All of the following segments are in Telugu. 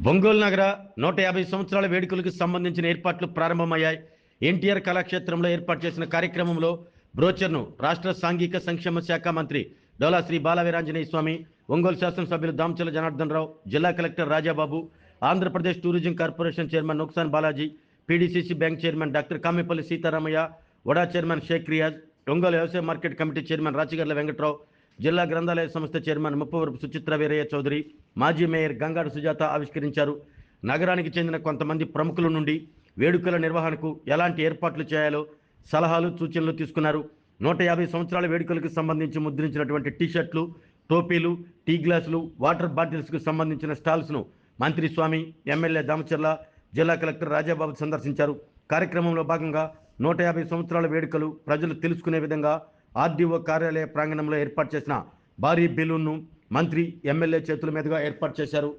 ఒంగోలు నగర 150 సంవత్సరాల వేడుకలకు సంబంధించిన ఏర్పాట్లు ప్రారంభమయ్యాయి. ఎన్టీఆర్ కళాక్షేత్రంలో ఏర్పాటు చేసిన కార్యక్రమంలో బ్రోచర్ను రాష్ట్ర సాంఘిక సంక్షేమ శాఖ మంత్రి డోలా శ్రీ బాలవీరాంజనేయ స్వామి, ఒంగోలు శాసనసభ్యులు దామచల జనార్దన్ రావు, జిల్లా collector Rajababu, Andhra Pradesh tourism corporation chairman Nukasani Balaji, PDCC bank chairman doctor Kamepalli Seetharamaiah, వడా చైర్మన్ షేక్ రియాజ్, ఒంగోలు వ్యవసాయ market committee chairman Rachagarla Venkatrao, జిల్లా గ్రంథాలయ సంస్థ చైర్మన్ ముప్పవరపు సుచిత్ర వీరయ్య చౌదరి, మాజీ మేయర్ గంగాడు సుజాత ఆవిష్కరించారు. నగరానికి చెందిన కొంతమంది ప్రముఖుల నుండి వేడుకల నిర్వహణకు ఎలాంటి ఏర్పాట్లు చేయాలో సలహాలు, సూచనలు తీసుకున్నారు. 150 సంవత్సరాల వేడుకలకు సంబంధించి ముద్రించినటువంటి టీషర్ట్లు, టోపీలు, టీ గ్లాసులు, వాటర్ బాటిల్స్కు సంబంధించిన స్టాల్స్ను మంత్రి స్వామి, ఎమ్మెల్యే దామచర్ల, జిల్లా కలెక్టర్ రాజాబాబు సందర్శించారు. కార్యక్రమంలో భాగంగా 150 సంవత్సరాల వేడుకలు ప్రజలు తెలుసుకునే విధంగా ఆర్డీఓ కార్యాలయ ప్రాంగణంలో ఏర్పాటు చేసిన భారీ బెలూన్ను మంత్రి, ఎమ్మెల్యే చేతుల మీదుగా ఏర్పాటు చేశారు.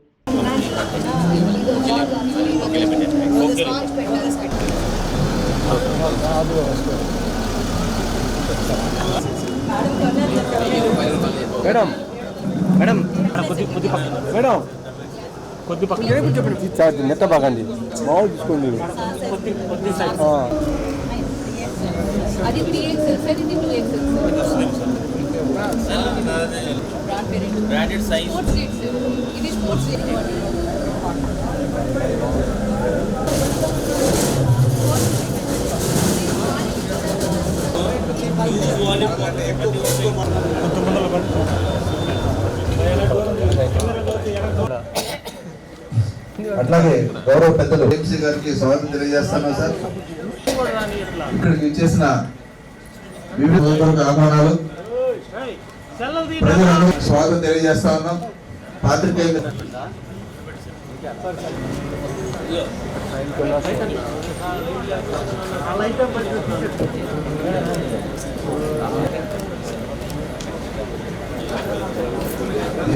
మేడం మేడం మేడం కొద్ది పక్కన చెప్పండి. నెట్ట బాగండి మామూలు తీసుకోండి. అది 3XL సార్, ఇది 2XL branded size. Sports seats, ఇది స్పోర్ట్స్ సీట్. అట్లాగే గౌరవ పెద్దలు ఎంసీ గారికి స్వాగతం తెలియజేస్తాను సార్. ఇక్కడికి వచ్చేసిన వివిధ ఆహ్వానాలు ప్రజలను స్వాగతం తెలియజేస్తా ఉన్నాం. పాత్రికేయులు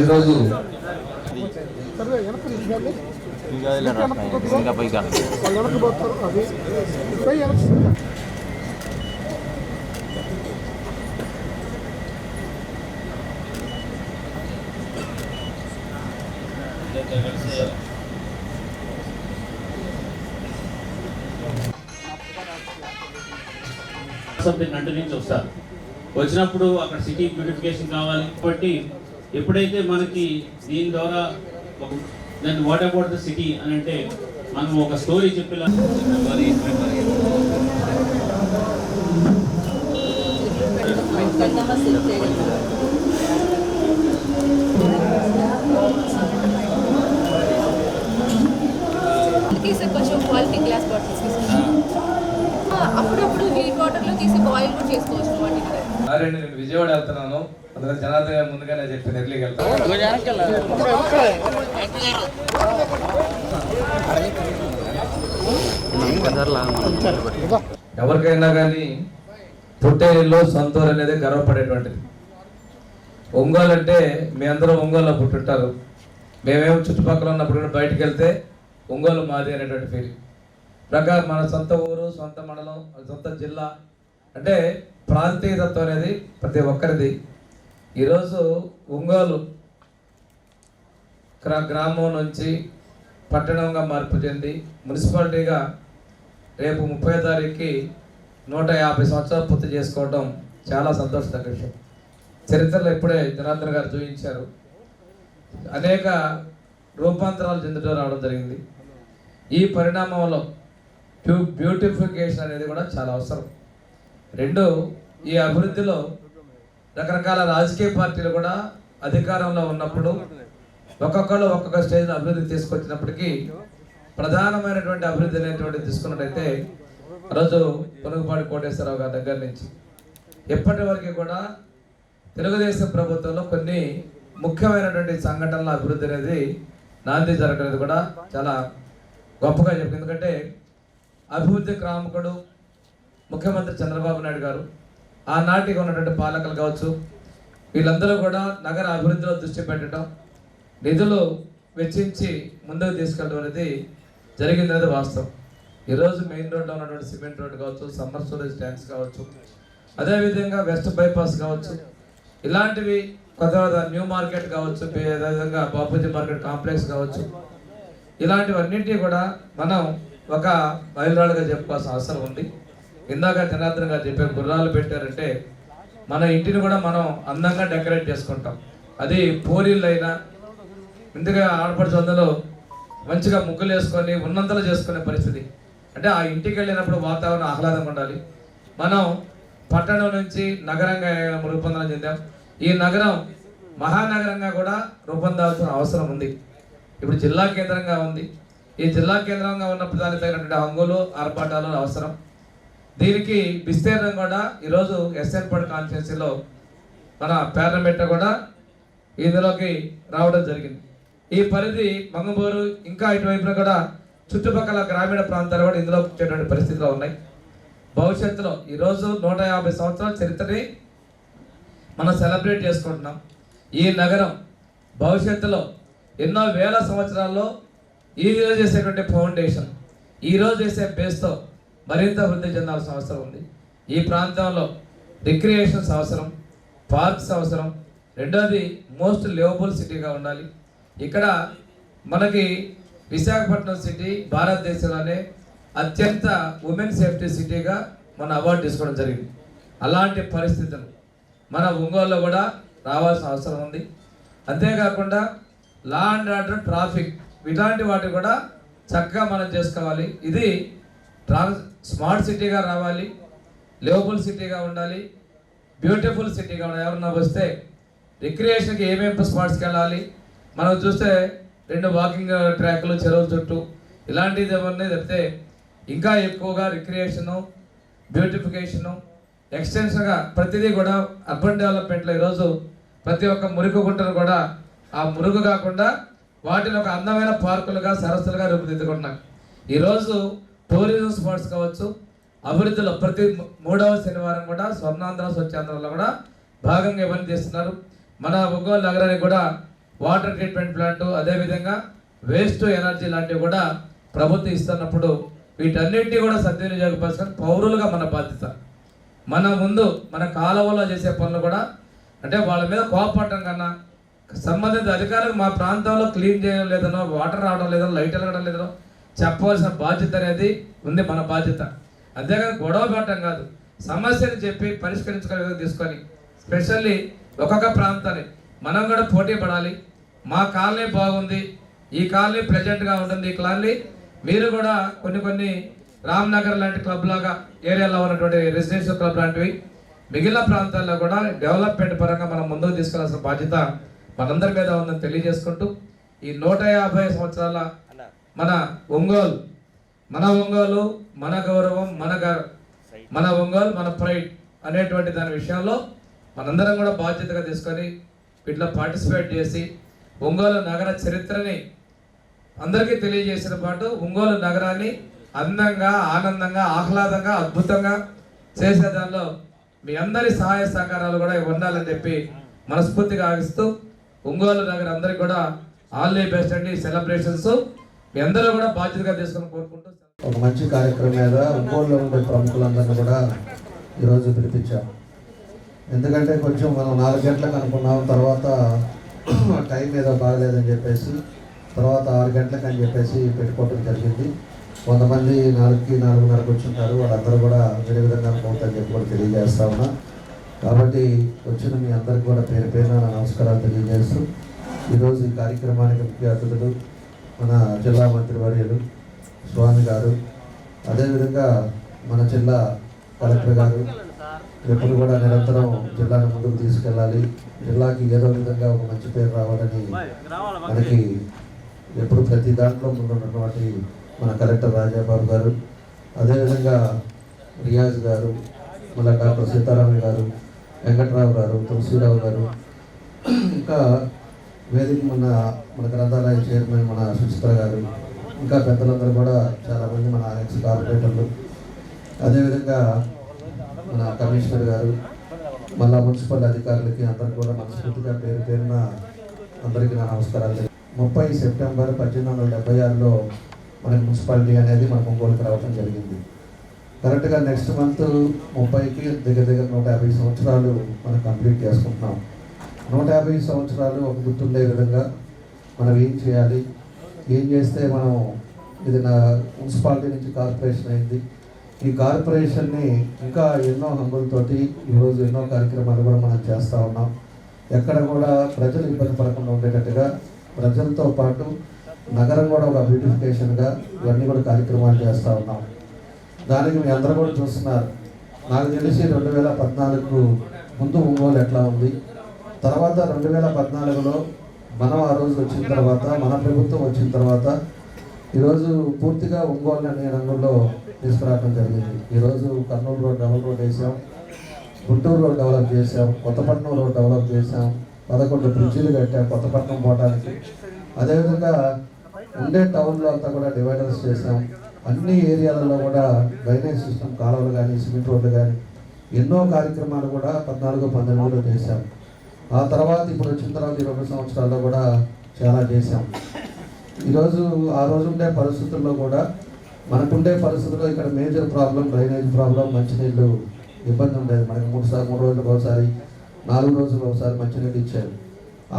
ఈరోజు నటు నుంచి వస్తారు. వచ్చినప్పుడు అక్కడ సిటీ బ్యూటిఫికేషన్ కావాలి కాబట్టి ఎప్పుడైతే మనకి దీని ద్వారా దాన్ని వాట్ అబౌట్ ద సిటీ అని అంటే మనం ఒక స్టోరీ చెప్పేలా కొంచెం క్వాలిటీ గ్లాస్ బాటిల్స్ అప్పుడప్పుడు హీట్ వాటర్ లో తీసి బాయిల్ కూడా చేసుకోవచ్చు. నేను విజయవాడ వెళ్తున్నాను, అందులో జనార్దన్ గారు ముందుగానే చెప్పి నెర్లీకి వెళ్తాను. ఎవరికైనా కానీ పుట్టేళ్ళలో సొంతూరు అనేది గర్వపడేటువంటిది. ఒంగోలు అంటే మీ అందరూ ఒంగోలులో పుట్టుంటారు. మేమేమో చుట్టుపక్కల ఉన్నప్పుడు కూడా బయటకు వెళ్తే ఒంగోలు మాది అనేటువంటి ఫీలింగ్ ప్రకారం మన సొంత ఊరు, సొంత మండలం, సొంత జిల్లా అంటే ప్రాంతీయతత్వం అనేది ప్రతి ఒక్కరిది. ఈరోజు ఒంగోలు గ్రామం నుంచి పట్టణంగా మార్పు చెంది మున్సిపాలిటీగా రేపు 30వ తారీఖుకి 150 సంవత్సరాలు పూర్తి చేసుకోవడం చాలా సంతోషదగ్గ విషయం. చరిత్రలో ఇప్పుడే జనార్దన్ గారు చూపించారు. అనేక రూపాంతరాలు చెందుతూ రావడం జరిగింది. ఈ పరిణామంలో బ్యూటిఫికేషన్ అనేది కూడా చాలా అవసరం. రెండు, ఈ అభివృద్ధిలో రకరకాల రాజకీయ పార్టీలు కూడా అధికారంలో ఉన్నప్పుడు ఒక్కొక్కరు ఒక్కొక్క స్టేజ్లో అభివృద్ధి తీసుకొచ్చినప్పటికీ ప్రధానమైనటువంటి అభివృద్ధి అనేటువంటిది తీసుకున్నట్టయితే రోజు పొనుగుపాటి కోటేశ్వరరావు గారి దగ్గర నుంచి ఎప్పటి వరకు కూడా తెలుగుదేశం ప్రభుత్వంలో కొన్ని ముఖ్యమైనటువంటి సంఘటనల అభివృద్ధి అనేది నాంది జరగలేదు కూడా చాలా గొప్పగా చెప్పింది. ఎందుకంటే అభివృద్ధి క్రామకుడు ముఖ్యమంత్రి చంద్రబాబు నాయుడు గారు, ఆనాటికి ఉన్నటువంటి పాలకులు కావచ్చు, వీళ్ళందరూ కూడా నగర అభివృద్ధిలో దృష్టి పెట్టడం, నిధులు వెచ్చించి ముందుకు తీసుకెళ్ళడం అనేది జరిగిందనేది వాస్తవం. ఈరోజు మెయిన్ రోడ్లో ఉన్నటువంటి సిమెంట్ రోడ్ కావచ్చు, సమ్మర్ స్టోరేజ్ ట్యాంక్స్ కావచ్చు, అదేవిధంగా వెస్ట్ బైపాస్ కావచ్చు, ఇలాంటివి కొత్త న్యూ మార్కెట్ కావచ్చు, అదేవిధంగా బాపూజీ మార్కెట్ కాంప్లెక్స్ కావచ్చు, ఇలాంటివన్నింటినీ కూడా మనం ఒక మైలురాళ్ళుగా చెప్పుకోవాల్సిన అవసరం ఉంది. ఇందాక జనార్దన్ గారు చెప్పారు, గుర్రాలు పెట్టారంటే మన ఇంటిని కూడా మనం అందంగా డెకరేట్ చేసుకుంటాం. అది పూరీళ్ళు అయినా ఇందుగా ఆడపడుచు అందులో మంచిగా ముగ్గులు వేసుకొని ఉన్నంతలో చేసుకునే పరిస్థితి. అంటే ఆ ఇంటికి వెళ్ళినప్పుడు వాతావరణం ఆహ్లాదంగా ఉండాలి. మనం పట్టణం నుంచి నగరంగా రూపొందన చెందాం. ఈ నగరం మహానగరంగా కూడా రూపొందాల్సిన అవసరం ఉంది. ఇప్పుడు జిల్లా కేంద్రంగా ఉంది. ఈ జిల్లా కేంద్రంగా ఉన్నప్పుడు దానికి తగినటువంటి హంగులు ఆర్పాటాలు అవసరం. దీనికి విస్తీర్ణం కూడా ఈరోజు ఎస్ఎన్పడ్ కాన్స్టిట్యున్సీలో మన పేర్నమెట్ట కూడా ఇందులోకి రావడం జరిగింది. ఈ పరిధి మంగమూరు ఇంకా ఇటువైపున కూడా చుట్టుపక్కల గ్రామీణ ప్రాంతాలు కూడా ఇందులో వచ్చేటువంటి పరిస్థితిలో ఉన్నాయి. భవిష్యత్తులో ఈరోజు 150 సంవత్సరాల చరిత్రని మనం సెలబ్రేట్ చేసుకుంటున్నాం. ఈ నగరం భవిష్యత్తులో ఎన్నో వేల సంవత్సరాల్లో ఈరోజు చేసేటువంటి ఫౌండేషన్, ఈరోజు చేసే బేస్తో మరింత వృద్ధి చెందాల్సిన అవసరం ఉంది. ఈ ప్రాంతంలో రిక్రియేషన్స్ అవసరం, పార్క్స్ అవసరం. రెండోది మోస్ట్ లివబుల్ సిటీగా ఉండాలి. ఇక్కడ మనకి విశాఖపట్నం సిటీ భారతదేశంలోనే అత్యంత ఉమెన్ సేఫ్టీ సిటీగా మన అవార్డు తీసుకోవడం జరిగింది. అలాంటి పరిస్థితులు మన ఒంగోలులో కూడా రావాల్సిన అవసరం ఉంది. అంతేకాకుండా లా అండ్ ఆర్డర్, ట్రాఫిక్ ఇలాంటి వాటి కూడా చక్కగా మనం చేసుకోవాలి. ఇది స్మార్ట్ సిటీగా రావాలి, లివబుల్ సిటీగా ఉండాలి, బ్యూటిఫుల్ సిటీగా ఉండాలి. ఎవరన్నా వస్తే రిక్రియేషన్కి ఏమేమి స్పాట్స్కి వెళ్ళాలి, మనం చూస్తే 2 వాకింగ్ ట్రాక్లు, చెరువుల చుట్టూ ఇలాంటిది ఏమన్నా చెప్తే ఇంకా ఎక్కువగా రిక్రియేషను, బ్యూటిఫికేషను, ఎక్స్టెన్షన్గా ప్రతిదీ కూడా అర్బన్ డెవలప్మెంట్లో ఈరోజు ప్రతి ఒక్క మురుగు గుంటను కూడా ఆ మురుగు కాకుండా వాటిని ఒక అందమైన పార్కులుగా, సరస్సులుగా రూపుదిద్దుకుంటున్నాం. ఈరోజు టూరిజం స్పాట్స్ కావచ్చు, అభివృద్ధిలో ప్రతి 3వ శనివారం కూడా స్వర్ణాంధ్ర స్వచ్ఛాంధ్రలో కూడా భాగంగా ఇవన్నీ చేస్తున్నారు. మన ఒంగోలు నగరానికి కూడా వాటర్ ట్రీట్మెంట్ ప్లాంట్, అదేవిధంగా వేస్ట్ ఎనర్జీ లాంటివి కూడా ప్రభుత్వం ఇస్తున్నప్పుడు వీటన్నిటినీ కూడా సద్వినియోగపరచుకొని పౌరులుగా మన బాధ్యత. మన ముందు మన కాలువలో చేసే పనులు కూడా అంటే వాళ్ళ మీద కోపపడటం కన్నా సంబంధిత అధికారులకు మా ప్రాంతంలో క్లీన్ చేయడం లేదనో, వాటర్ రావడం లేదనో, లైట్ వెళ్ళడం లేదనో చెప్పవలసిన బాధ్యత అనేది ఉంది, మన బాధ్యత. అంతేకాదు గొడవ పెట్టడం కాదు, సమస్యను చెప్పి పరిష్కరించుకునే విధంగా తీసుకొని స్పెషల్లీ ఒక్కొక్క ప్రాంతాన్ని మనం కూడా పోటీ పడాలి. మా కాలనీ బాగుంది, ఈ కాలనీ ప్రెజెంట్గా ఉంటుంది, ఈ కాలనీ మీరు కూడా కొన్ని రామ్నగర్ లాంటి క్లబ్ లాగా ఏరియాలో ఉన్నటువంటి రెసిడెన్షియల్ క్లబ్ లాంటివి మిగిలిన ప్రాంతాల్లో కూడా డెవలప్మెంట్ పరంగా మనం ముందుకు తీసుకెళ్లాల్సిన బాధ్యత మనందరి మీద ఉందని తెలియజేసుకుంటూ ఈ 150 సంవత్సరాల మన ఒంగోలు, మన గౌరవం, మన ఒంగోలు, మన ప్రైడ్ అనేటువంటి దాని విషయంలో మనందరం కూడా బాధ్యతగా తీసుకొని వీటిలో పార్టిసిపేట్ చేసి ఒంగోలు నగర చరిత్రని అందరికీ తెలియజేసిన పాటు ఒంగోలు నగరాన్ని అందంగా, ఆనందంగా, ఆహ్లాదంగా, అద్భుతంగా చేసే దానిలో మీ అందరి సహాయ సహకారాలు కూడా ఉండాలని చెప్పి మనస్ఫూర్తిగా ఆగిస్తూ ఒంగోలు నగరం అందరికీ కూడా ఆల్ ది బెస్ట్ అండి. సెలబ్రేషన్స్ మీ అందరూ కూడా బాధ్యతగా తీసుకొని కోరుకుంటూ ఒక మంచి కార్యక్రమం మీద ఒంగోలులో ఉండే ప్రముఖులందరినీ కూడా ఈరోజు పిలిపించాం. ఎందుకంటే కొంచెం మనం 4 గంటలకు అనుకున్నాం, తర్వాత టైం మీద బాగలేదని చెప్పేసి తర్వాత 6 గంటలకు అని చెప్పేసి పెట్టుకోవడం జరిగింది. కొంతమంది 4కి 4:30కు వచ్చుంటారు, వాళ్ళందరూ కూడా వేరే విధంగా అనుకుంటారని చెప్పి కూడా తెలియజేస్తా ఉన్నా. కాబట్టి వచ్చిన మీ అందరికీ కూడా పేరు పేరున నమస్కారాలు తెలియజేస్తూ ఈరోజు ఈ కార్యక్రమానికి ముఖ్య అతిథులు మన జిల్లా మంత్రివర్యులు స్వామి గారు, అదేవిధంగా మన జిల్లా కలెక్టర్ గారు ఎప్పుడు కూడా నిరంతరం జిల్లాను ముందుకు తీసుకెళ్ళాలి, జిల్లాకి ఏదో విధంగా ఒక మంచి పేరు రావాలని మనకి ఎప్పుడు ప్రతి దాంట్లో ముందున్నటువంటి మన కలెక్టర్ రాజాబాబు గారు, అదేవిధంగా రియాజ్ గారు, మళ్ళీ డాక్టర్ సీతారామన్ గారు, వెంకట్రావు గారు, తులసిరావు గారు, ఇంకా వేదిక మన గ్రంథాలయ చైర్మన్ మన సుచిత్ర గారు, ఇంకా పెద్దలందరూ కూడా చాలామంది మన ఎక్స్ కార్పొరేటర్లు, అదేవిధంగా మన కమిషనర్ గారు, మళ్ళా మున్సిపల్ అధికారులకి అందరికీ కూడా మనస్ఫూర్తిగా పేరు పేరున అందరికీ నా నమస్కారాలు. 30 సెప్టెంబర్ 1876లో మనకి మున్సిపాలిటీ అనేది మన ఒంగోలుకి రావడం జరిగింది. కరెక్ట్గా నెక్స్ట్ మంత్ 30కి దగ్గర 150 సంవత్సరాలు మనం కంప్లీట్ చేసుకుంటున్నాం. 150 సంవత్సరాలు ఒక గుర్తుండే విధంగా మనం ఏం చేయాలి, ఏం చేస్తే మనం ఇది నా మున్సిపాలిటీ నుంచి కార్పొరేషన్ అయింది. ఈ కార్పొరేషన్ని ఇంకా ఎన్నో హంగులతోటి ఈరోజు ఎన్నో కార్యక్రమాలు కూడా మనం చేస్తూ ఉన్నాం. ఎక్కడ కూడా ప్రజలు ఇబ్బంది పడకుండా ఉండేటట్టుగా ప్రజలతో పాటు నగరం కూడా ఒక బ్యూటిఫికేషన్గా ఇవన్నీ కూడా కార్యక్రమాలు చేస్తూ ఉన్నాం. దానికి మీ అందరూ కూడా చూస్తున్నారు. నాకు తెలిసి 2014 ముందు ఒంగోలు ఎట్లా ఉంది, తర్వాత 2014లో మనం ఆ రోజు వచ్చిన తర్వాత మన ప్రభుత్వం వచ్చిన తర్వాత ఈరోజు పూర్తిగా ఒంగోలు అనే రంగంలో తీసుకురావడం జరిగింది. ఈరోజు కర్నూలు రోడ్ డబుల్ రోడ్ వేసాం, గుంటూరు రోడ్ డెవలప్ చేసాం, కొత్తపట్నం రోడ్ డెవలప్ చేసాం, 11 బ్రిడ్జీలు కట్టాం కొత్తపట్నం పోవడానికి. అదేవిధంగా ఉండే టౌన్లో అంతా కూడా డివైడర్స్ చేసాం. అన్ని ఏరియాలలో కూడా డ్రైనేజ్ సిస్టమ్, కాలువలు కానీ సిమెంట్ రోడ్లు కానీ ఎన్నో కార్యక్రమాలు కూడా 14-15లో చేశాం. ఆ తర్వాత ఇప్పుడు వచ్చిన తర్వాత 20 సంవత్సరాల్లో కూడా చాలా చేశాం. ఈరోజు ఆ రోజు ఉండే పరిస్థితుల్లో కూడా మనకుండే పరిస్థితుల్లో ఇక్కడ మేజర్ ప్రాబ్లం డ్రైనేజ్ ప్రాబ్లం, మంచినీళ్ళు ఇబ్బంది ఉండేది. మనకి 3 రోజులకు ఒకసారి 4 రోజులకు ఒకసారి మంచినీళ్ళు ఇచ్చారు.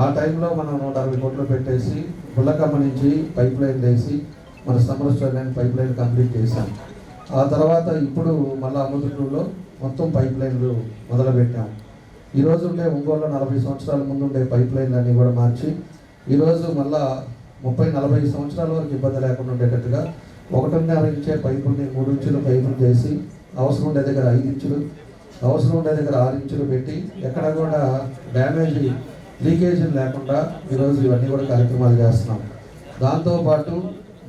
ఆ టైంలో మనం 160 కోట్లు పెట్టేసి పుల్లకమ్మ నుంచి పైప్ లైన్ వేసి మన summer line pipe line complete చేశాం. ఆ తర్వాత ఇప్పుడు మళ్ళీ అమృతపూర్లో మొత్తం పైప్ లైన్లు మొదలుపెట్టాం. ఈరోజు ఉండే ఒంగోలులో 40 సంవత్సరాల ముందు ఉండే పైప్ లైన్లు అన్నీ కూడా మార్చి ఈరోజు మళ్ళా 30-40 సంవత్సరాల వరకు ఇబ్బంది లేకుండా ఉండేటట్టుగా 1.5 ఇంచే పైపుల్ని 3 ఇంచుల పైపులు చేసి అవసరం ఉండే దగ్గర 5 ఇంచులు, అవసరం ఉండే దగ్గర 6 ఇంచులు పెట్టి ఎక్కడ కూడా డ్యామేజ్ లీకేజీలు లేకుండా ఈరోజు ఇవన్నీ కూడా కార్యక్రమాలు చేస్తున్నాం. దాంతోపాటు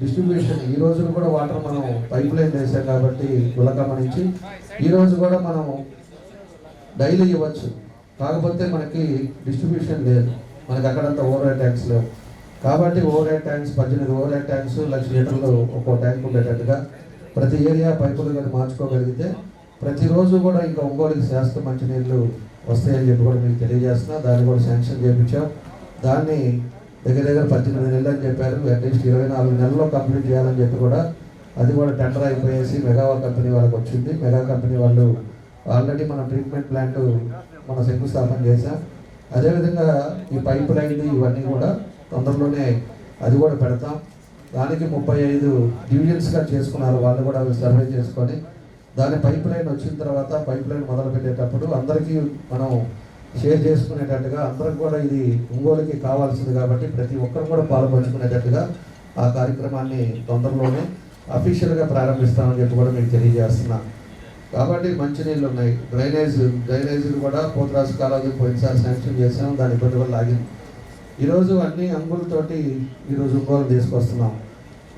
డిస్ట్రిబ్యూషన్ ఈ రోజు కూడా వాటర్ మనం పైప్ లైన్ వేసాం కాబట్టి గులకమ్మ నుంచి ఈరోజు కూడా మనం డైలీ ఇవ్వచ్చు. కాకపోతే మనకి డిస్ట్రిబ్యూషన్ లేదు, మనకి అక్కడంతా ఓవర్ హెడ్ ట్యాంక్స్ లేవు. కాబట్టి over head tanks 18 over head tanks 1,00,000 లీటర్లు ఒక్కో ట్యాంక్ ఉండేటట్టుగా ప్రతి ఏరియా పైపులు కానీ మార్చుకోగలిగితే ప్రతిరోజు కూడా ఇంకా ఒంగోలుకి శాస్త్ర మంచినీళ్ళు వస్తాయని చెప్పి కూడా మీకు తెలియజేస్తున్నా. దాన్ని కూడా శాంక్షన్ చేయించాం. దాన్ని దగ్గర 18 నెలలు అని చెప్పారు, అట్లీస్ట్ 24 నెలల్లో కంప్లీట్ చేయాలని చెప్పి కూడా అది కూడా టెండర్ అయిపోయేసి మెగా కంపెనీ వాళ్ళకి వచ్చింది. మెగా కంపెనీ వాళ్ళు ఆల్రెడీ మన ట్రీట్మెంట్ ప్లాంట్ మన శంకుస్థాపన చేశాం. అదేవిధంగా ఈ పైప్ లైన్ ఇవన్నీ కూడా తొందరలోనే అది కూడా పెడతాం. దానికి 35 డివిజన్స్గా చేసుకున్నారు వాళ్ళు కూడా సర్వే చేసుకొని. దాని పైప్ లైన్ వచ్చిన తర్వాత పైప్ లైన్ మొదలు పెట్టేటప్పుడు అందరికీ మనం షేర్ చేసుకునేటట్టుగా అందరికి కూడా ఇది ఒంగోలుకి కావాల్సింది కాబట్టి ప్రతి ఒక్కరు కూడా పాల్పంచుకునేటట్టుగా ఆ కార్యక్రమాన్ని తొందరలోనే అఫీషియల్గా ప్రారంభిస్తామని చెప్పి కూడా మీకు తెలియజేస్తున్నాను. కాబట్టి మంచినీళ్ళు ఉన్నాయి, డ్రైనేజీలు కూడా పోతరాజు కాలాలు పోయినసారి శాంక్షన్ చేసాం, దాని ఇబ్బంది వల్ల ఆగింది. ఈరోజు అన్ని అంగులతోటి ఈరోజు ఒంగోలు తీసుకొస్తున్నాం.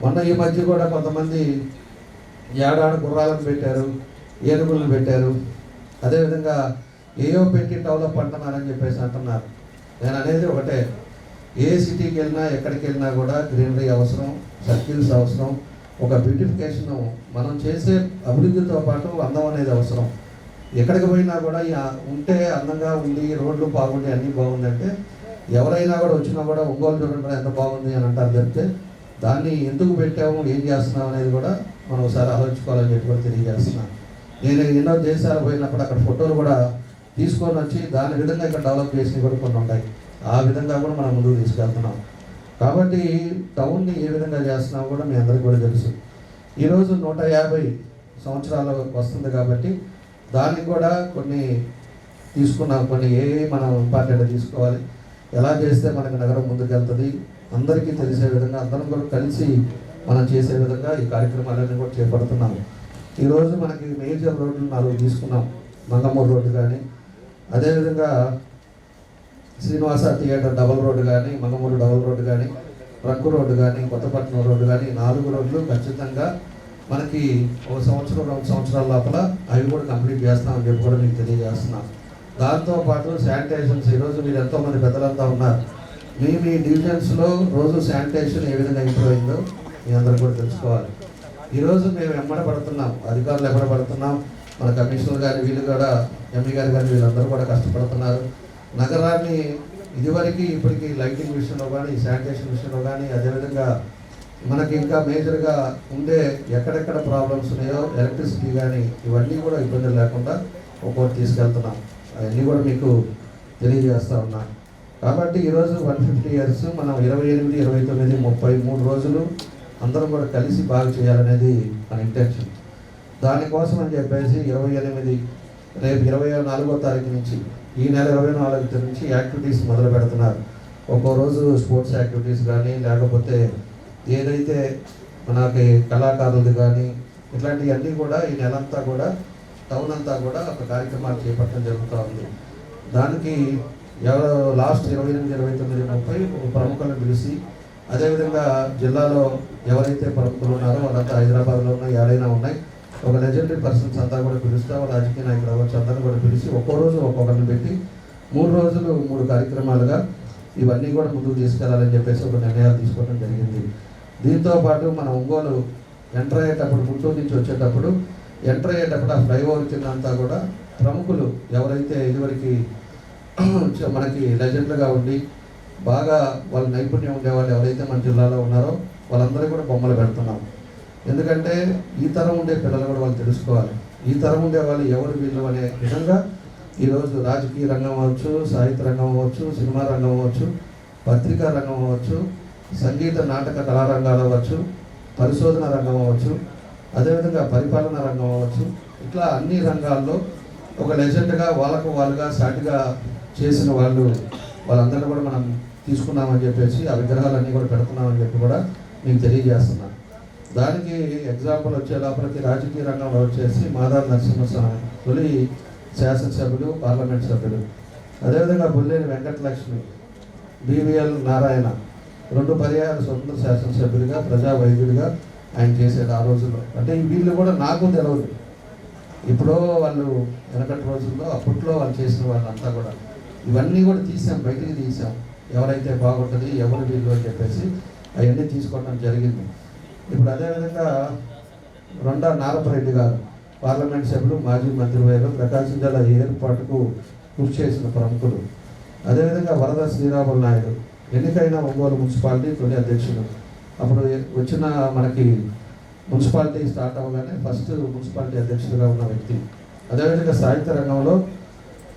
మొన్న ఈ మధ్య కూడా కొంతమంది ఏడాడు గుర్రాలను పెట్టారు, ఏనుగులను పెట్టారు, అదేవిధంగా ఏయో పెట్టి డెవలప్ అంటున్నారని చెప్పేసి అంటున్నారు. నేను అనేది ఒకటే, ఏ సిటీకి వెళ్ళినా ఎక్కడికి వెళ్ళినా కూడా గ్రీనరీ అవసరం, సర్కిల్స్ అవసరం, ఒక బ్యూటిఫికేషన్ మనం చేసే అభివృద్ధితో పాటు అందం అనేది అవసరం. ఎక్కడికి పోయినా కూడా ఉంటే అందంగా ఉంది, రోడ్లు బాగుండి అన్నీ బాగుందంటే ఎవరైనా కూడా వచ్చినా కూడా ఒంగోలు చూడండి ఎంత బాగుంది అని అంటారు. చెప్తే దాన్ని ఎందుకు పెట్టాము, ఏం చేస్తున్నాం అనేది కూడా మనం ఒకసారి ఆలోచించుకోవాలని చెప్పి కూడా తెలియజేస్తున్నాను. నేను ఎన్నో దేశాలు పోయినప్పుడు అక్కడ ఫోటోలు కూడా తీసుకొని వచ్చి దాని విధంగా ఇక్కడ డెవలప్ చేసి కూడా కొన్ని ఉంటాయి. ఆ విధంగా కూడా మనం ముందుకు తీసుకెళ్తున్నాం. కాబట్టి టౌన్ని ఏ విధంగా చేస్తున్నామో కూడా మీ అందరికీ కూడా తెలుసు. ఈరోజు 150 సంవత్సరాలు వస్తుంది కాబట్టి దానికి కూడా కొన్ని తీసుకున్నాం. కొన్ని ఏ మనం ఇంపార్టెంట్ తీసుకోవాలి, ఎలా చేస్తే మనకి నగరం ముందుకెళ్తుంది అందరికీ తెలిసే విధంగా అందరం కూడా కలిసి మనం చేసే విధంగా ఈ కార్యక్రమాలన్నీ కూడా చేపడుతున్నాము. ఈరోజు మనకి మేజర్ రోడ్లు 4 తీసుకున్నాం. మంగమూరు రోడ్డు కానీ, అదేవిధంగా శ్రీనివాస థియేటర్ డబల్ రోడ్డు కానీ, మంగమూరు డబల్ రోడ్డు కానీ, ట్రంక్ రోడ్డు కానీ, కొత్తపట్నం రోడ్డు కానీ 4 రోడ్లు ఖచ్చితంగా మనకి 1 సంవత్సరం 2 సంవత్సరాల లోపల అవి కూడా కంప్లీట్ చేస్తామని చెప్పి కూడా మీకు తెలియజేస్తున్నాం. దాంతోపాటు శానిటేషన్స్ ఈరోజు మీరు ఎంతోమంది పెద్దలంతా ఉన్నారు. మీ డివిజన్స్లో రోజు శానిటేషన్ ఏ విధంగా ఇంప్రూవ్ అయిందో మీ అందరూ కూడా తెలుసుకోవాలి. ఈరోజు మేము ఎమ్మడబడుతున్నాం, అధికారులు ఎమ్మడబడుతున్నాం, మన కమిషనర్ గారు వీళ్ళు కూడా ఎంఈ గారు కానీ వీళ్ళందరూ కూడా కష్టపడుతున్నారు. నగరాన్ని ఇదివరకు ఇప్పటికీ లైటింగ్ విషయంలో కానీ, శానిటేషన్ విషయంలో కానీ, అదేవిధంగా మనకి ఇంకా మేజర్గా ఉండే ఎక్కడెక్కడ ప్రాబ్లమ్స్ ఉన్నాయో ఎలక్ట్రిసిటీ కానీ ఇవన్నీ కూడా ఇబ్బందులు లేకుండా ఒక్కొక్కటి తీసుకెళ్తున్నాం. అవన్నీ కూడా మీకు తెలియజేస్తూ ఉన్నాను. కాబట్టి ఈరోజు 150 ఇయర్స్ మనం 28, 29, 33 రోజులు అందరం కూడా కలిసి బాగా చేయాలనేది మన ఇంటెన్షన్. దానికోసం అని చెప్పేసి 28 రేపు 24వ తారీఖు నుంచి ఈ నెల 24వ నుంచి యాక్టివిటీస్ మొదలు పెడుతున్నారు. ఒక్కో రోజు స్పోర్ట్స్ యాక్టివిటీస్ కానీ లేకపోతే ఏదైతే మనకి కళాకారులది కానీ ఇట్లాంటివన్నీ కూడా ఈ నెలంతా కూడా టౌన్ అంతా కూడా ఒక కార్యక్రమాలు చేపట్టడం జరుగుతూ ఉంది. దానికి లాస్ట్ 28, 29, 30 ప్రముఖులను పిలిచి అదేవిధంగా జిల్లాలో ఎవరైతే ప్రముఖులు ఉన్నారో వాళ్ళంతా హైదరాబాద్లో ఉన్న ఏడైనా ఉన్నాయి ఒక లెజెండరీ పర్సన్స్ అంతా కూడా పిలుస్తాం, రాజకీయ నాయకులు అవ్వచ్చు అందరూ కూడా పిలిచి ఒక్కో రోజు ఒక్కొక్కరిని పెట్టి 3 రోజులు 3 కార్యక్రమాలుగా ఇవన్నీ కూడా ముందుకు తీసుకెళ్లాలని చెప్పేసి ఒక నిర్ణయాలు తీసుకోవడం జరిగింది. దీంతో పాటు మన ఒంగోలు ఎంటర్ అయ్యేటప్పుడు గుంటూరు నుంచి వచ్చేటప్పుడు ఎంటర్ అయ్యేటప్పుడు ఆ ఫ్లైఓవర్ కింద అంతా కూడా ప్రముఖులు ఎవరైతే ఇదివరకు మనకి లెజెండ్లుగా ఉండి బాగా వాళ్ళ నైపుణ్యం ఉండేవాళ్ళు ఎవరైతే మన జిల్లాలో ఉన్నారో వాళ్ళందరూ కూడా బొమ్మలు పెడుతున్నాం. ఎందుకంటే ఈ తరం ఉండే పిల్లలు కూడా వాళ్ళు తెలుసుకోవాలి, ఈ తరం ఉండే వాళ్ళు ఎవరు వీళ్ళు అనే విధంగా ఈరోజు రాజకీయ రంగం అవ్వచ్చు, సాహిత్య రంగం అవ్వచ్చు, సినిమా రంగం అవ్వచ్చు, పత్రికా రంగం అవ్వచ్చు, సంగీత నాటక కళారంగాలు అవ్వచ్చు, పరిశోధన రంగం అవ్వచ్చు, అదేవిధంగా పరిపాలన రంగం అవ్వచ్చు, ఇట్లా అన్ని రంగాల్లో ఒక లెజెండ్గా వాళ్ళుగా సాటిగా చేసిన వాళ్ళందరినీ కూడా మనం తీసుకున్నామని చెప్పేసి ఆ విగ్రహాలన్నీ కూడా పెడుతున్నామని చెప్పి కూడా మీకు తెలియజేస్తున్నాను. దానికి ఎగ్జాంపుల్ వచ్చే లోపలికి రాజకీయ రంగంలో వచ్చేసి మాదాల నరసింహస్వామి తొలి శాసనసభ్యులు, పార్లమెంట్ సభ్యులు, అదేవిధంగా బుల్లేని వెంకటలక్ష్మి, బివిఎల్ నారాయణ 2 పర్యాయాలు స్వతంత్ర శాసనసభ్యులుగా ప్రజా వైద్యుడిగా ఆయన చేసేది ఆ రోజుల్లో. అంటే వీళ్ళు కూడా నాకు తెలియదు, ఇప్పుడో వాళ్ళు వెనకటి రోజుల్లో అప్పట్లో వాళ్ళు చేసిన వాళ్ళంతా కూడా ఇవన్నీ కూడా తీసాం, బయటికి తీసాం, ఎవరైతే బాగుంటుంది ఎవరు వీళ్ళు అని చెప్పేసి అవన్నీ తీసుకోవడం జరిగింది. ఇప్పుడు అదేవిధంగా రొండా నారపరెడ్డి గారు పార్లమెంట్ సభ్యులు, మాజీ మంత్రివర్యులు, ప్రకాశం జిల్లా ఏర్పాటుకు కృషి చేసిన ప్రముఖులు, అదేవిధంగా వరద శ్రీరాములు నాయుడు ఎన్నికైన ఒంగోలు మున్సిపాలిటీ తొలి అధ్యక్షులు. అప్పుడు వచ్చిన మనకి మున్సిపాలిటీ స్టార్ట్ అవ్వగానే ఫస్ట్ మున్సిపాలిటీ అధ్యక్షుడిగా ఉన్న వ్యక్తి. అదేవిధంగా సాహిత్య రంగంలో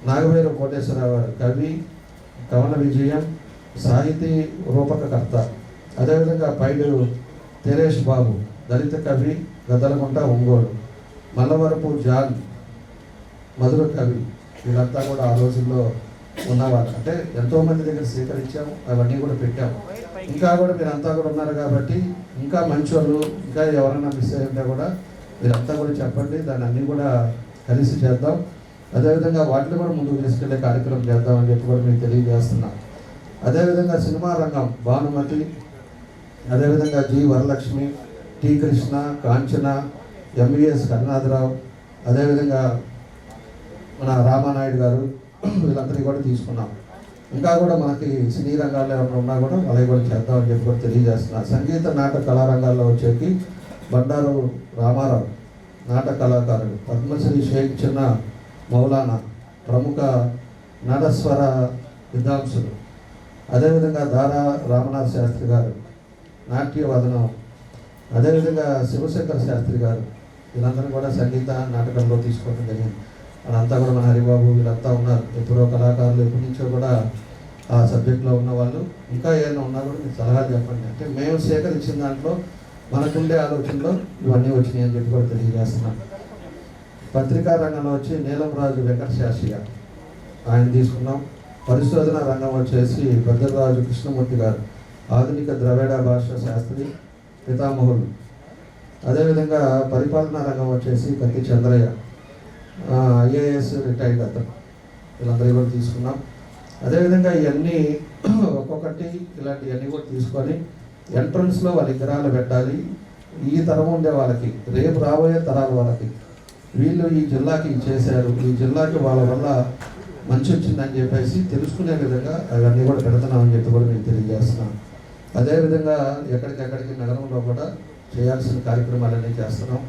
నాగవేరు కోటేశ్వరరావు గారు కవి, కవన విజయం, సాహితీ రూపకర్త. అదేవిధంగా పైడు తెరేష్ బాబు దళిత కవి, గద్దలగుంట ఒంగోలు. మల్లవరపు జాన్ మధుర కవి. వీళ్ళంతా కూడా ఆ రోజుల్లో ఉన్నవాళ్ళు. అంటే ఎంతోమంది దగ్గర స్వీకరించాము, అవన్నీ కూడా పెట్టాము. ఇంకా కూడా మీరంతా కూడా ఉన్నారు కాబట్టి ఇంకా మంచి వాళ్ళు ఇంకా ఎవరైనా మిస్ అయ్యి ఉంటే కూడా మీరంతా కూడా చెప్పండి, దాన్ని అన్నీ కూడా కలిసి చేద్దాం. అదేవిధంగా వాటిని కూడా ముందుకు తీసుకెళ్లే కార్యక్రమం చేద్దామని చెప్పి కూడా మీకు తెలియజేస్తున్నాం. అదేవిధంగా సినిమా రంగం భానుమతి, అదేవిధంగా G Varalakshmi, T Krishna, Kanchana, MVS Karunatharao, అదేవిధంగా మన రామానాయుడు గారు, వీళ్ళందరినీ కూడా తీసుకున్నాం. ఇంకా కూడా మనకి సినీ రంగాల్లో ఎవరైనా ఉన్నా కూడా వాళ్ళకి కూడా చేద్దామని చెప్పి కూడా తెలియజేస్తున్నారు. సంగీత నాటక కళారంగాల్లో వచ్చేకి బండారు రామారావు నాటక కళాకారుడు, పద్మశ్రీ షేక్ చిన్న మౌలానా ప్రముఖ నాదస్వర విద్వాంసులు, అదేవిధంగా దారా రామనాథ్ శాస్త్రి గారు నాట్య వదనం, అదేవిధంగా శివశంకర శాస్త్రి గారు, వీళ్ళందరూ కూడా సంగీత నాటకంలో తీసుకోవడం జరిగింది. వాళ్ళంతా కూడా మన హరిబాబు వీళ్ళంతా ఉన్నారు, ఎప్పుడో కళాకారులు ఎప్పటి నుంచో కూడా ఆ సబ్జెక్ట్లో ఉన్న వాళ్ళు. ఇంకా ఏమైనా ఉన్నా కూడా మీరు సలహాలు చెప్పండి. అంటే మేము సేకరించిన దాంట్లో మనకుండే ఆలోచనలో ఇవన్నీ వచ్చినాయి అని చెప్పి కూడా తెలియజేస్తున్నాం. పత్రికా రంగంలో వచ్చి నీలం రాజు వెంకట శాస్త్రి గారు ఆయన తీసుకున్నాం. పరిశోధన రంగం వచ్చేసి భద్రరాజు కృష్ణమూర్తి గారు ఆధునిక ద్రవిడ భాష శాస్త్రి పితామహులు. అదేవిధంగా పరిపాలనా రంగం వచ్చేసి కత్తి చంద్రయ్య ఐఏఎస్ రిటైర్డ్ అతను, వీళ్ళందరూ కూడా తీసుకున్నాం. అదేవిధంగా ఇవన్నీ ఒక్కొక్కటి ఇలాంటివన్నీ కూడా తీసుకొని ఎంట్రన్స్లో వాళ్ళ విగ్రహాలు పెట్టాలి. ఈ తరం ఉండే వాళ్ళకి, రేపు రాబోయే తరాల వాళ్ళకి వీళ్ళు ఈ జిల్లాకి చేశారు, ఈ జిల్లాకి వాళ్ళ వల్ల మంచి వచ్చిందని చెప్పేసి తెలుసుకునే విధంగా అవన్నీ కూడా పెడుతున్నామని చెప్పి కూడా మీకు తెలియజేస్తున్నాం. అదేవిధంగా ఎక్కడికెక్కడికి నగరంలో కూడా చేయాల్సిన కార్యక్రమాలన్నీ చేస్తున్నాం.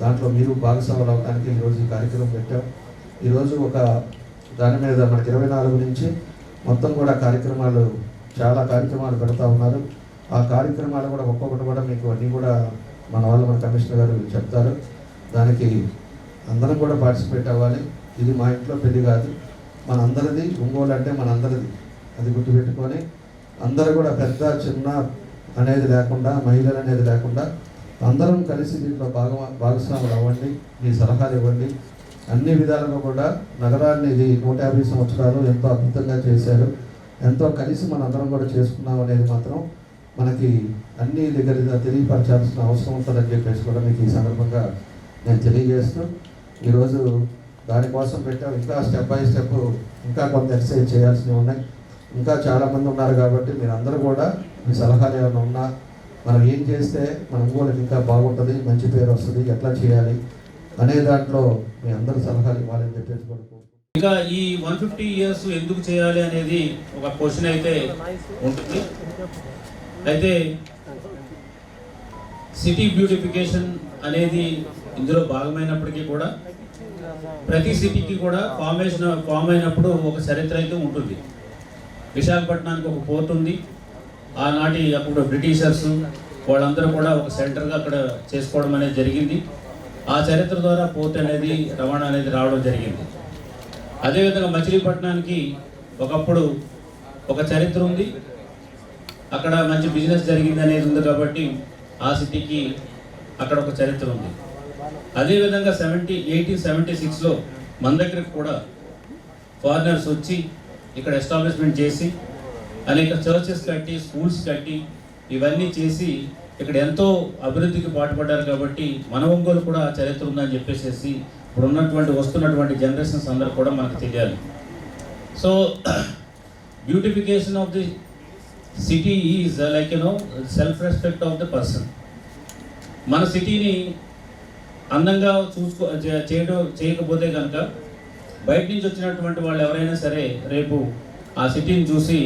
దాంట్లో మీరు భాగస్వాములు అవడానికి ఈరోజు ఈ కార్యక్రమం పెట్టాం. ఈరోజు ఒక దాని మీద మనకి 24 నుంచి మొత్తం కూడా కార్యక్రమాలు, చాలా కార్యక్రమాలు పెడతా ఉన్నారు. ఆ కార్యక్రమాలు కూడా ఒక్కొక్కటి కూడా మీకు అన్నీ కూడా మన కమిషనర్ గారు చెప్తారు. దానికి అందరం కూడా పార్టిసిపేట్ అవ్వాలి. ఇది మా ఇంట్లో పెళ్లి కాదు, మన అందరిది. ఒంగోలు అంటే మన అందరిది. అది గుర్తుపెట్టుకొని అందరూ కూడా పెద్ద చిన్న అనేది లేకుండా, మహిళలు అనేది లేకుండా అందరం కలిసి దీంట్లో భాగస్వాములు అవ్వండి, మీ సలహాలు ఇవ్వండి. అన్ని విధాలుగా కూడా నగరాన్ని ఇది 150 సంవత్సరాలు ఎంతో అద్భుతంగా చేశారు, ఎంతో కలిసి మనందరం కూడా చేసుకున్నాం అనేది మాత్రం మనకి అన్ని దగ్గర తెలియపరచాల్సిన అవసరం ఉంటుందని చెప్పేసి కూడా మీకు ఈ సందర్భంగా నేను తెలియజేస్తూ, ఈరోజు దానికోసం పెట్టాం. ఇంకా స్టెప్ బై స్టెప్ ఇంకా కొంత ఎక్సర్సైజ్ చేయాల్సినవి ఉన్నాయి. ఇంకా చాలామంది ఉన్నారు కాబట్టి మీరు అందరూ కూడా మీ సలహాలు ఏమైనా ఉన్నా, మనం ఏం చేస్తే మన ఒంగోలుకి ఇంకా బాగుంటుంది, మంచి పేరు వస్తుంది, ఎట్లా చేయాలి అనే దాంట్లో మీ అందరూ సలహాలు ఇవ్వాలని చెప్పేసి కూడా ఇంకా ఈ 150 ఇయర్స్ ఎందుకు చేయాలి అనేది ఒక క్వశ్చన్ అయితే ఉంటుంది. అయితే సిటీ బ్యూటిఫికేషన్ అనేది ఇందులో భాగమైనప్పటికీ కూడా ప్రతి సిటీకి కూడా ఫామ్ అయినప్పుడు ఒక చరిత్ర అయితే ఉంటుంది. విశాఖపట్నానికి ఒక పోర్ట్ ఉంది. ఆనాటి అప్పుడు బ్రిటిషర్స్ వాళ్ళందరూ కూడా ఒక సెంటర్గా అక్కడ చేసుకోవడం అనేది జరిగింది. ఆ చరిత్ర ద్వారా పోర్ట్ అనేది, రవాణా అనేది రావడం జరిగింది. అదేవిధంగా మచిలీపట్నానికి ఒకప్పుడు ఒక చరిత్ర ఉంది, అక్కడ మంచి బిజినెస్ జరిగింది అనేది ఉంది కాబట్టి ఆ సిటీకి అక్కడ ఒక చరిత్ర ఉంది. అదేవిధంగా 1876లో మన దగ్గరకు కూడా ఫారినర్స్ వచ్చి ఇక్కడ ఎస్టాబ్లిష్మెంట్ చేసి అనేక చర్చెస్ కట్టి, స్కూల్స్ కట్టి, ఇవన్నీ చేసి ఇక్కడ ఎంతో అభివృద్ధికి పాటుపడ్డారు. కాబట్టి మన ఒంగోలు కూడా చరిత్ర ఉందని చెప్పేసి ఇప్పుడు ఉన్నటువంటి వస్తున్నటువంటి జనరేషన్స్ అందరూ కూడా మనకు తెలియాలి. So beautification of the city is like self respect of the person. మన సిటీని అందంగా చేయకపోతే కనుక బయట నుంచి వచ్చినటువంటి వాళ్ళు ఎవరైనా సరే రేపు ఆ సిటీని చూసి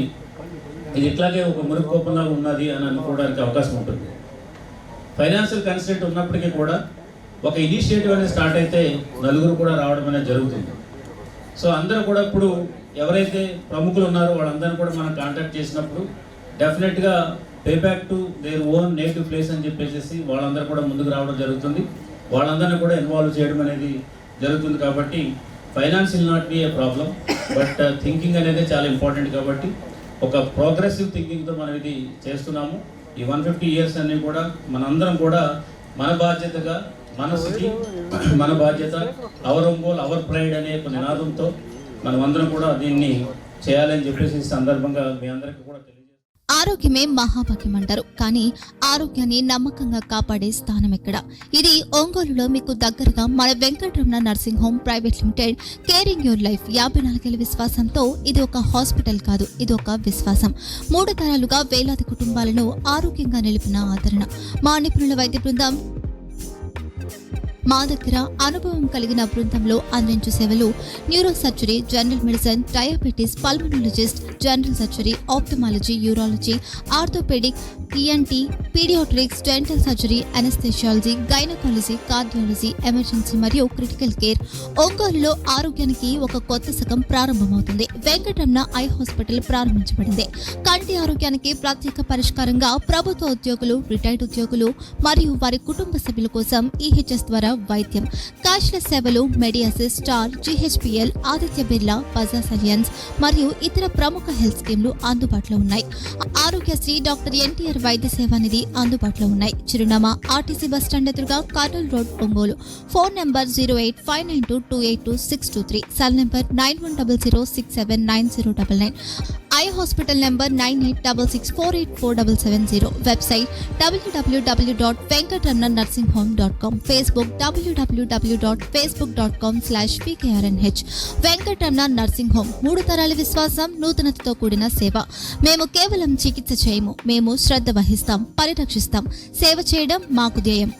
ఇది ఇట్లాగే ఒక మురికి కోపంగా ఉన్నది అని అనుకోవడానికి అవకాశం ఉంటుంది. ఫైనాన్షియల్ కన్స్ట్రెంట్ ఉన్నప్పటికీ కూడా ఒక ఇనిషియేటివ్ అనేది స్టార్ట్ అయితే నలుగురు కూడా రావడం అనేది జరుగుతుంది. సో అందరూ కూడా ఇప్పుడు ఎవరైతే ప్రముఖులు ఉన్నారో వాళ్ళందరూ కూడా మనం కాంటాక్ట్ చేసినప్పుడు డెఫినెట్గా pay back to their own native place అని చెప్పేసి వాళ్ళందరూ కూడా ముందుకు రావడం జరుగుతుంది. వాళ్ళందరినీ కూడా ఇన్వాల్వ్ చేయడం అనేది జరుగుతుంది. కాబట్టి finance will not be A problem, but thinking అనేది చాలా ఇంపార్టెంట్. కాబట్టి ఒక ప్రోగ్రెసివ్ థింకింగ్తో మనం ఇది చేస్తున్నాము. ఈ 150 ఇయర్స్ అన్నీ కూడా మనందరం కూడా మన బాధ్యతగా, మన సిటీ మన బాధ్యత, అవర్ ఒంగోలు అవర్ ప్రైడ్ అనే ఒక నినాదంతో మనం అందరం కూడా దీన్ని చేయాలని చెప్పేసి ఈ సందర్భంగా మీ అందరికీ కూడా తెలియజేస్తాం. ఆరోగ్యమే మహాభాగ్యం అంటారు, కానీ ఆరోగ్యాన్ని నమ్మకంగా కాపాడే స్థానం ఎక్కడ? ఇది ఒంగోలులో మీకు దగ్గరగా మన Venkataramana nursing home private limited. Caring your life 54 ఏళ్ల విశ్వాసంతో ఇది ఒక హాస్పిటల్ కాదు, ఇది ఒక విశ్వాసం. 3 తరాలుగా వేలాది కుటుంబాలను ఆరోగ్యంగా నిలిపిన ఆదరణ. మా నిపుణుల వైద్య బృందం మా దగ్గర అనుభవం కలిగిన బృందంలో అందించే సేవలు neuro surgery, general medicine, diabetes, pulmonologist, general surgery, ophthalmology, urology, orthopaedic, ENT, paediatrics, dental surgery, anaesthesiology, gynaecology, cardiology, emergency మరియు క్రిటికల్ కేర్. ఒంగోలులో ఆరోగ్యానికి ఒక కొత్త శకం ప్రారంభమవుతుంది. వెంకటరమణ ఐ హాస్పిటల్ ప్రారంభించబడింది. కంటి ఆరోగ్యానికి ప్రత్యేక పరిష్కారంగా ప్రభుత్వ ఉద్యోగులు, రిటైర్డ్ ఉద్యోగులు మరియు వారి కుటుంబ సభ్యుల కోసం EHS ద్వారా వైద్యం, క్యాష్లెస్ సేవలు, Medi Assist, Star, GHPL, Aditya Birla, Bajaj Allianz మరియు ఇతర ప్రముఖ హెల్త్ స్కీమ్లు అందుబాటులో ఉన్నాయి. ఆరోగ్యశ్రీ, డాక్టర్ NTR వైద్య సేవా నిధి అందుబాటులో ఉన్నాయి. చిరునామా RTC బస్ స్టాండ్ ఎదురుగా, Kurnool road, Ongole. Phone number 08592282623, cell number 9100679099, eye hospital number 9866484770, website www.venkatramanarsinghome.com, Facebook www.facebook.com/VKRNH. Venkataramana nursing home, 3 తరాల విశ్వాసం, నూతనతతో కూడిన సేవ. మేము కేవలం చికిత్స చేయము, మేము శ్రద్ధ వహిస్తాం, పరిరక్షిస్తాం. సేవ చేయడం మాకు ధ్యేయం.